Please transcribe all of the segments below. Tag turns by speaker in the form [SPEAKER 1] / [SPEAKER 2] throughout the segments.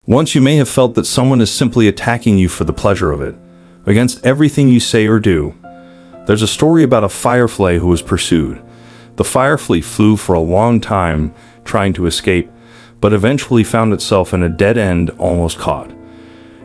[SPEAKER 1] Once you may have felt that someone is simply attacking you for the pleasure of it, against everything you say or do. There's a story about a firefly who was pursued. The firefly flew for a long time, trying to escape, but eventually found itself in a dead end, almost caught.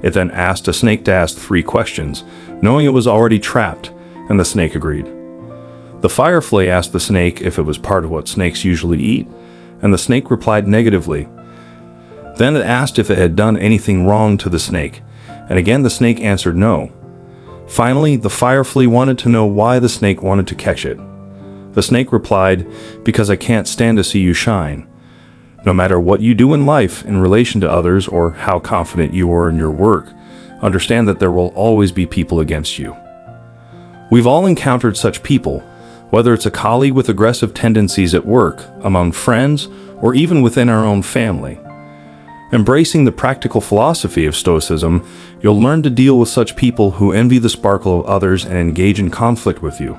[SPEAKER 1] It then asked a snake to ask 3 questions, knowing it was already trapped, and the snake agreed. The firefly asked the snake if it was part of what snakes usually eat, and the snake replied negatively. Then it asked if it had done anything wrong to the snake, and again the snake answered no. Finally, the firefly wanted to know why the snake wanted to catch it. The snake replied, "Because I can't stand to see you shine. No matter what you do in life in relation to others or how confident you are in your work, understand that there will always be people against you." We've all encountered such people, whether it's a colleague with aggressive tendencies at work, among friends, or even within our own family. Embracing the practical philosophy of Stoicism, you'll learn to deal with such people who envy the sparkle of others and engage in conflict with you.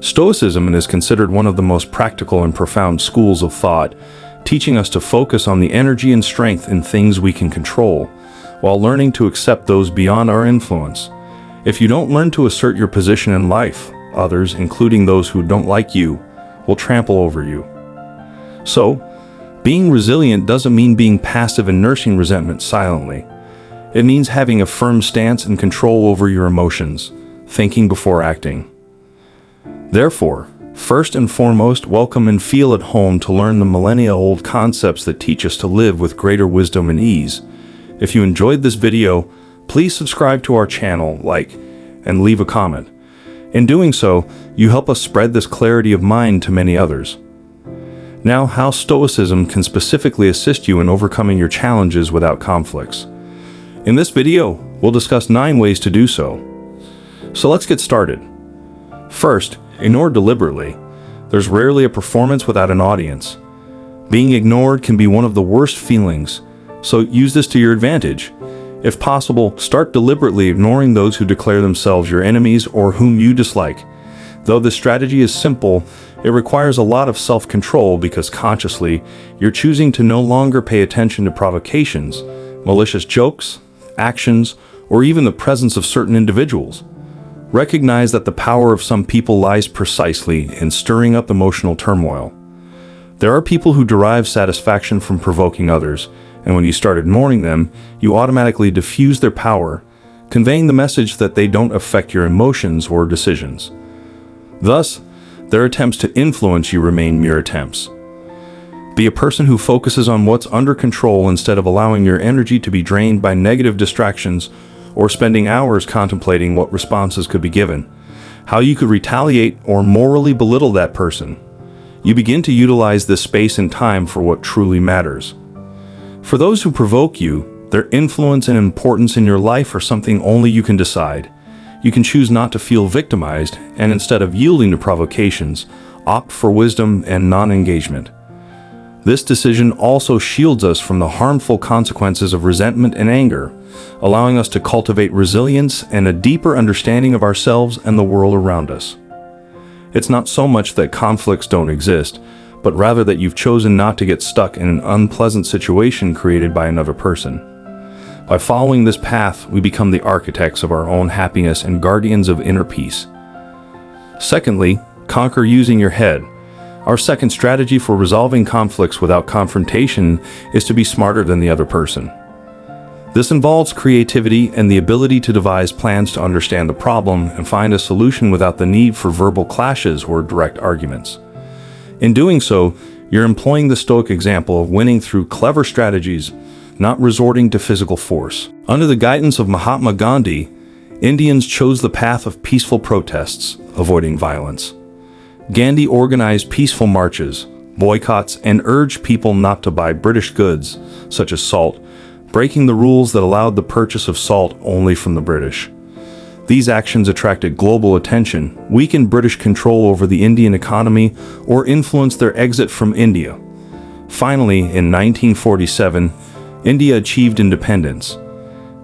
[SPEAKER 1] Stoicism is considered one of the most practical and profound schools of thought, teaching us to focus on the energy and strength in things we can control, while learning to accept those beyond our influence. If you don't learn to assert your position in life, others, including those who don't like you, will trample over you. So, being resilient doesn't mean being passive and nursing resentment silently. It means having a firm stance and control over your emotions, thinking before acting. Therefore, first and foremost, welcome and feel at home to learn the millennia-old concepts that teach us to live with greater wisdom and ease. If you enjoyed this video, please subscribe to our channel, like, and leave a comment. In doing so, you help us spread this clarity of mind to many others. Now, how Stoicism can specifically assist you in overcoming your challenges without conflicts. In this video, we'll discuss 9 ways to do so. So let's get started. First, ignore deliberately. There's rarely a performance without an audience. Being ignored can be one of the worst feelings, so use this to your advantage. If possible, start deliberately ignoring those who declare themselves your enemies or whom you dislike. Though this strategy is simple, it requires a lot of self-control because consciously, you're choosing to no longer pay attention to provocations, malicious jokes, actions, or even the presence of certain individuals. Recognize that the power of some people lies precisely in stirring up emotional turmoil. There are people who derive satisfaction from provoking others, and when you start ignoring them, you automatically diffuse their power, conveying the message that they don't affect your emotions or decisions. Thus, their attempts to influence you remain mere attempts. Be a person who focuses on what's under control instead of allowing your energy to be drained by negative distractions or spending hours contemplating what responses could be given, how you could retaliate or morally belittle that person. You begin to utilize this space and time for what truly matters. For those who provoke you, their influence and importance in your life are something only you can decide. You can choose not to feel victimized, and instead of yielding to provocations, opt for wisdom and non-engagement. This decision also shields us from the harmful consequences of resentment and anger, allowing us to cultivate resilience and a deeper understanding of ourselves and the world around us. It's not so much that conflicts don't exist, but rather that you've chosen not to get stuck in an unpleasant situation created by another person. By following this path, we become the architects of our own happiness and guardians of inner peace. Secondly, conquer using your head. Our second strategy for resolving conflicts without confrontation is to be smarter than the other person. This involves creativity and the ability to devise plans to understand the problem and find a solution without the need for verbal clashes or direct arguments. In doing so, you're employing the Stoic example of winning through clever strategies, not resorting to physical force. Under the guidance of Mahatma Gandhi, Indians chose the path of peaceful protests, avoiding violence. Gandhi organized peaceful marches, boycotts, and urged people not to buy British goods, such as salt, breaking the rules that allowed the purchase of salt only from the British. These actions attracted global attention, weakened British control over the Indian economy, or influenced their exit from India. Finally, in 1947, India achieved independence.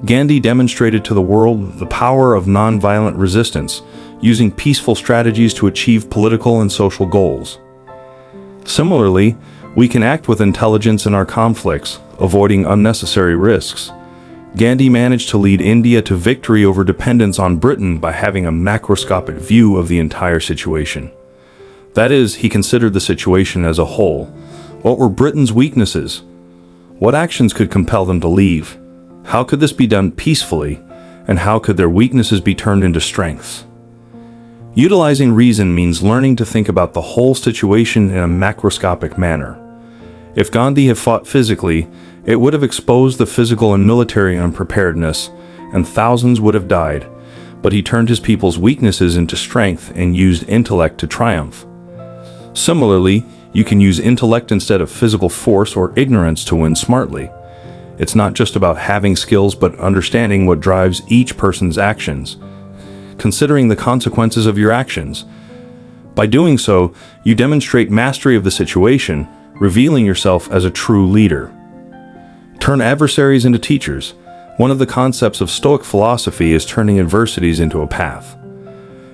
[SPEAKER 1] Gandhi demonstrated to the world the power of nonviolent resistance, using peaceful strategies to achieve political and social goals. Similarly, We can act with intelligence in our conflicts, avoiding unnecessary risks. Gandhi managed to lead India to victory over dependence on Britain by having a macroscopic view of the entire situation. That is, he considered the situation as a whole. What were Britain's weaknesses? What actions could compel them to leave? How could this be done peacefully? And how could their weaknesses be turned into strengths? Utilizing reason means learning to think about the whole situation in a macroscopic manner. If Gandhi had fought physically, it would have exposed the physical and military unpreparedness, and thousands would have died. But he turned his people's weaknesses into strength and used intellect to triumph. Similarly, you can use intellect instead of physical force or ignorance to win smartly. It's not just about having skills, but understanding what drives each person's actions, considering the consequences of your actions. By doing so, you demonstrate mastery of the situation, revealing yourself as a true leader. Turn adversaries into teachers. One of the concepts of Stoic philosophy is turning adversities into a path.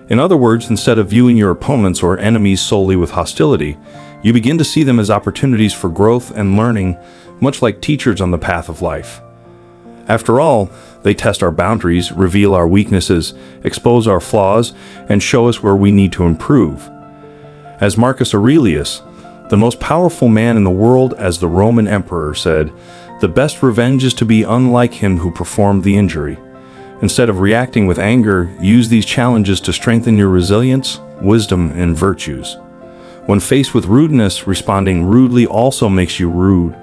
[SPEAKER 1] In other words, instead of viewing your opponents or enemies solely with hostility, you begin to see them as opportunities for growth and learning, much like teachers on the path of life. After all, they test our boundaries, reveal our weaknesses, expose our flaws, and show us where we need to improve. As Marcus Aurelius, the most powerful man in the world as the Roman emperor, said, "The best revenge is to be unlike him who performed the injury." Instead of reacting with anger, use these challenges to strengthen your resilience, wisdom, and virtues. When faced with rudeness, responding rudely also makes you rude.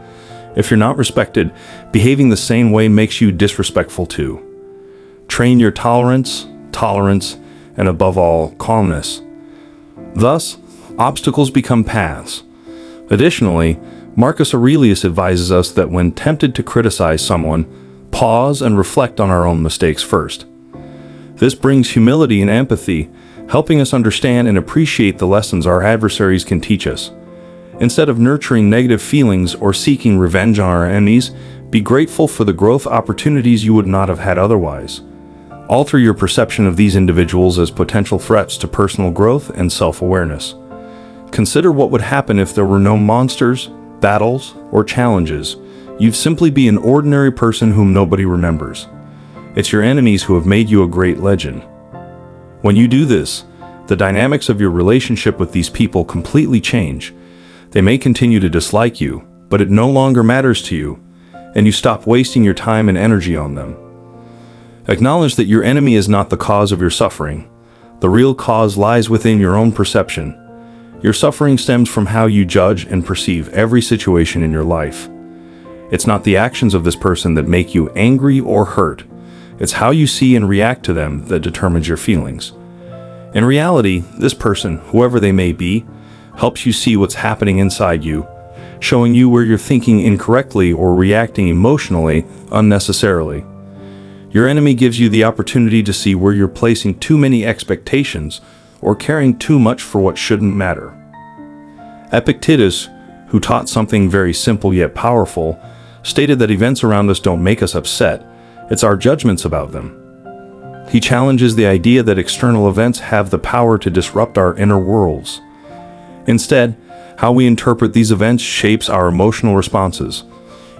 [SPEAKER 1] If you're not respected, behaving the same way makes you disrespectful too. Train your tolerance, and above all, calmness. Thus, obstacles become paths. Additionally, Marcus Aurelius advises us that when tempted to criticize someone, pause and reflect on our own mistakes first. This brings humility and empathy, helping us understand and appreciate the lessons our adversaries can teach us. Instead of nurturing negative feelings or seeking revenge on our enemies, be grateful for the growth opportunities you would not have had otherwise. Alter your perception of these individuals as potential threats to personal growth and self-awareness. Consider what would happen if there were no monsters, battles, or challenges. You'd simply be an ordinary person whom nobody remembers. It's your enemies who have made you a great legend. When you do this, the dynamics of your relationship with these people completely change. They may continue to dislike you, but it no longer matters to you, and you stop wasting your time and energy on them. Acknowledge that your enemy is not the cause of your suffering. The real cause lies within your own perception. Your suffering stems from how you judge and perceive every situation in your life. It's not the actions of this person that make you angry or hurt. It's how you see and react to them that determines your feelings. In reality, this person, whoever they may be, helps you see what's happening inside you, showing you where you're thinking incorrectly or reacting emotionally unnecessarily. Your enemy gives you the opportunity to see where you're placing too many expectations or caring too much for what shouldn't matter. Epictetus, who taught something very simple yet powerful, stated that events around us don't make us upset, it's our judgments about them. He challenges the idea that external events have the power to disrupt our inner worlds. Instead, how we interpret these events shapes our emotional responses.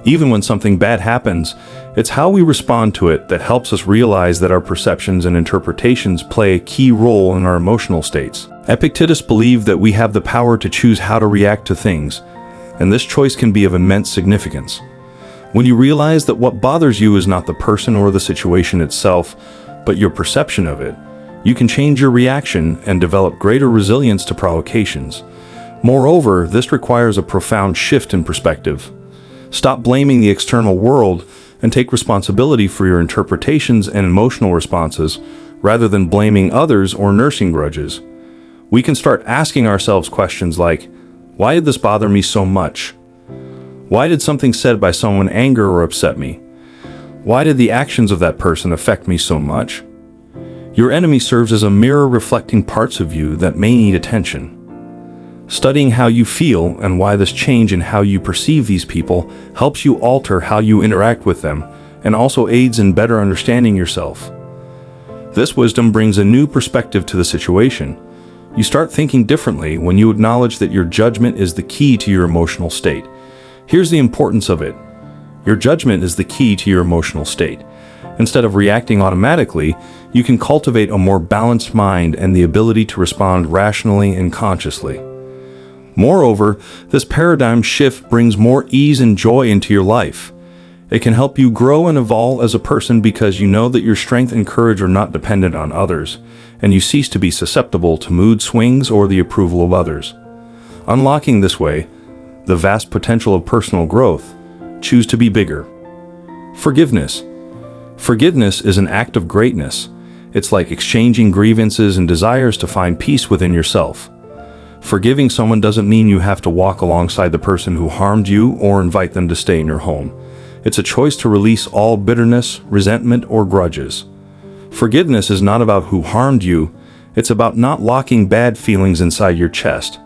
[SPEAKER 1] Even when something bad happens, it's how we respond to it that helps us realize that our perceptions and interpretations play a key role in our emotional states. Epictetus believed that we have the power to choose how to react to things, and this choice can be of immense significance. When you realize that what bothers you is not the person or the situation itself, but your perception of it, you can change your reaction and develop greater resilience to provocations. Moreover, this requires a profound shift in perspective. Stop blaming the external world and take responsibility for your interpretations and emotional responses, rather than blaming others or nursing grudges. We can start asking ourselves questions like, why did this bother me so much? Why did something said by someone anger or upset me? Why did the actions of that person affect me so much? Your enemy serves as a mirror reflecting parts of you that may need attention. Studying how you feel and why this change in how you perceive these people helps you alter how you interact with them, and also aids in better understanding yourself. This wisdom brings a new perspective to the situation. You start thinking differently when you acknowledge that your judgment is the key to your emotional state. Here's the importance of it. Your judgment is the key to your emotional state. Instead of reacting automatically, you can cultivate a more balanced mind and the ability to respond rationally and consciously. Moreover, this paradigm shift brings more ease and joy into your life. It can help you grow and evolve as a person because you know that your strength and courage are not dependent on others, and you cease to be susceptible to mood swings or the approval of others. Unlocking this way, the vast potential of personal growth, choose to be bigger. Forgiveness. Forgiveness is an act of greatness. It's like exchanging grievances and desires to find peace within yourself. Forgiving someone doesn't mean you have to walk alongside the person who harmed you or invite them to stay in your home. It's a choice to release all bitterness, resentment, or grudges. Forgiveness is not about who harmed you, it's about not locking bad feelings inside your chest.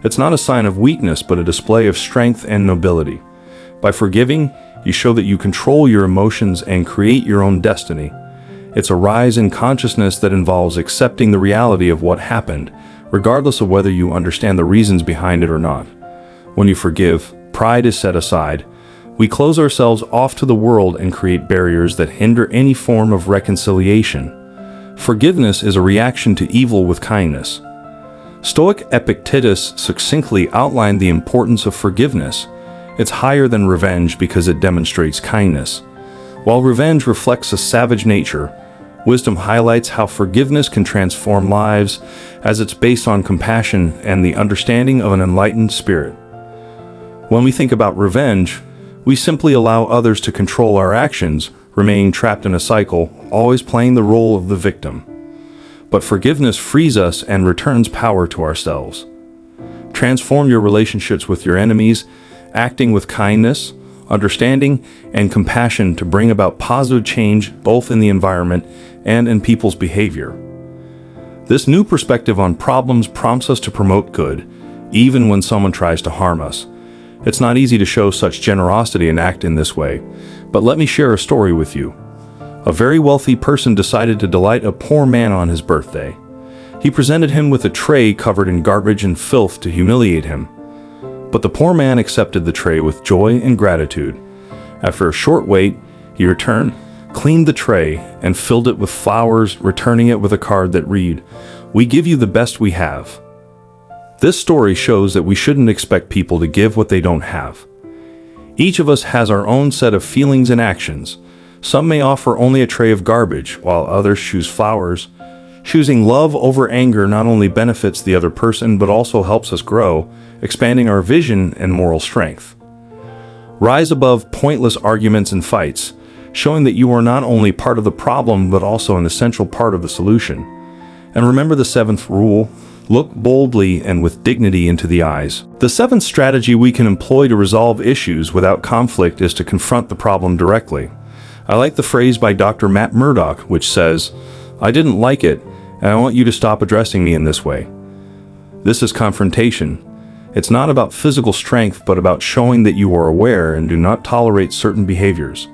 [SPEAKER 1] It's not a sign of weakness, but a display of strength and nobility. By forgiving, you show that you control your emotions and create your own destiny. It's a rise in consciousness that involves accepting the reality of what happened, regardless of whether you understand the reasons behind it or not. When you forgive, pride is set aside. We close ourselves off to the world and create barriers that hinder any form of reconciliation. Forgiveness is a reaction to evil with kindness. Stoic Epictetus succinctly outlined the importance of forgiveness. It's higher than revenge because it demonstrates kindness. While revenge reflects a savage nature, wisdom highlights how forgiveness can transform lives as it's based on compassion and the understanding of an enlightened spirit. When we think about revenge, we simply allow others to control our actions, remaining trapped in a cycle, always playing the role of the victim. But forgiveness frees us and returns power to ourselves. Transform your relationships with your enemies, acting with kindness, understanding, and compassion to bring about positive change both in the environment and in people's behavior. This new perspective on problems prompts us to promote good, even when someone tries to harm us. It's not easy to show such generosity and act in this way, but let me share a story with you. A very wealthy person decided to delight a poor man on his birthday. He presented him with a tray covered in garbage and filth to humiliate him. But the poor man accepted the tray with joy and gratitude. After a short wait, he returned, cleaned the tray, and filled it with flowers, returning it with a card that read, "We give you the best we have." This story shows that we shouldn't expect people to give what they don't have. Each of us has our own set of feelings and actions. Some may offer only a tray of garbage, while others choose flowers. Choosing love over anger not only benefits the other person, but also helps us grow, expanding our vision and moral strength. Rise above pointless arguments and fights, showing that you are not only part of the problem, but also an essential part of the solution. And remember the seventh rule: look boldly and with dignity into the eyes. The seventh strategy we can employ to resolve issues without conflict is to confront the problem directly. I like the phrase by Dr. Matt Murdock, which says, "I didn't like it, and I want you to stop addressing me in this way." This is confrontation. It's not about physical strength, but about showing that you are aware and do not tolerate certain behaviors.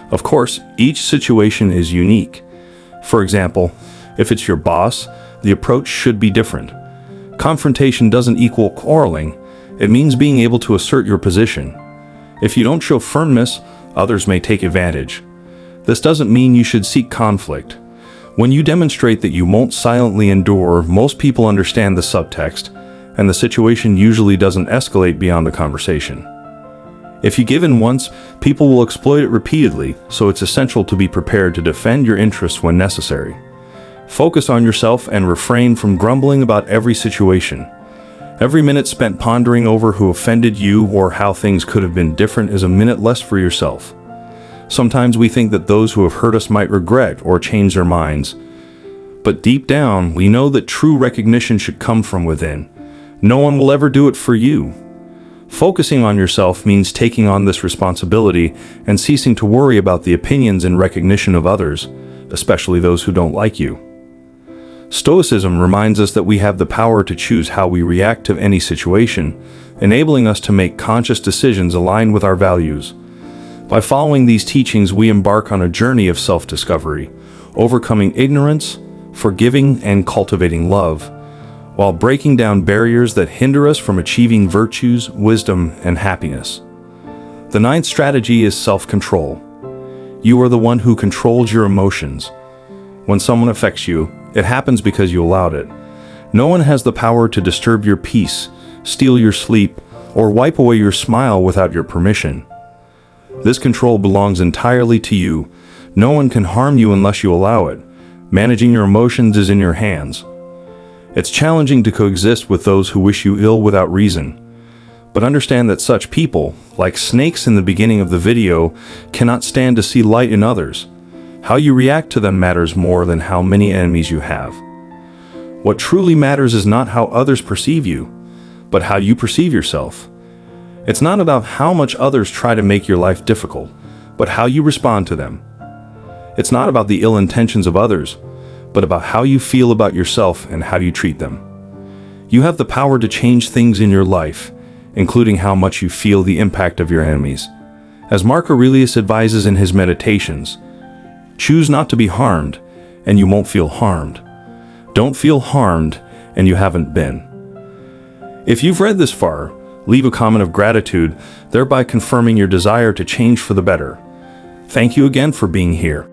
[SPEAKER 1] Of course, each situation is unique. For example, if it's your boss, the approach should be different. Confrontation doesn't equal quarreling. It means being able to assert your position. If you don't show firmness, others may take advantage. This doesn't mean you should seek conflict. When you demonstrate that you won't silently endure, most people understand the subtext, and the situation usually doesn't escalate beyond the conversation. If you give in once, people will exploit it repeatedly, so it's essential to be prepared to defend your interests when necessary. Focus on yourself and refrain from grumbling about every situation. Every minute spent pondering over who offended you or how things could have been different is a minute less for yourself. Sometimes we think that those who have hurt us might regret or change their minds. But deep down, we know that true recognition should come from within. No one will ever do it for you. Focusing on yourself means taking on this responsibility and ceasing to worry about the opinions and recognition of others, especially those who don't like you. Stoicism reminds us that we have the power to choose how we react to any situation, enabling us to make conscious decisions aligned with our values. By following these teachings, we embark on a journey of self-discovery, overcoming ignorance, forgiving, and cultivating love. while breaking down barriers that hinder us from achieving virtues, wisdom, and happiness. The ninth strategy is self-control. You are the one who controls your emotions. When someone affects you, it happens because you allowed it. No one has the power to disturb your peace, steal your sleep, or wipe away your smile without your permission. This control belongs entirely to you. No one can harm you unless you allow it. Managing your emotions is in your hands. It's challenging to coexist with those who wish you ill without reason. But understand that such people, like snakes in the beginning of the video, cannot stand to see light in others. How you react to them matters more than how many enemies you have. What truly matters is not how others perceive you, but how you perceive yourself. It's not about how much others try to make your life difficult, but how you respond to them. It's not about the ill intentions of others, but about how you feel about yourself and how you treat them. You have the power to change things in your life, including how much you feel the impact of your enemies. As Mark Aurelius advises in his Meditations, choose not to be harmed, and you won't feel harmed. Don't feel harmed, and you haven't been. If you've read this far, leave a comment of gratitude, thereby confirming your desire to change for the better. Thank you again for being here.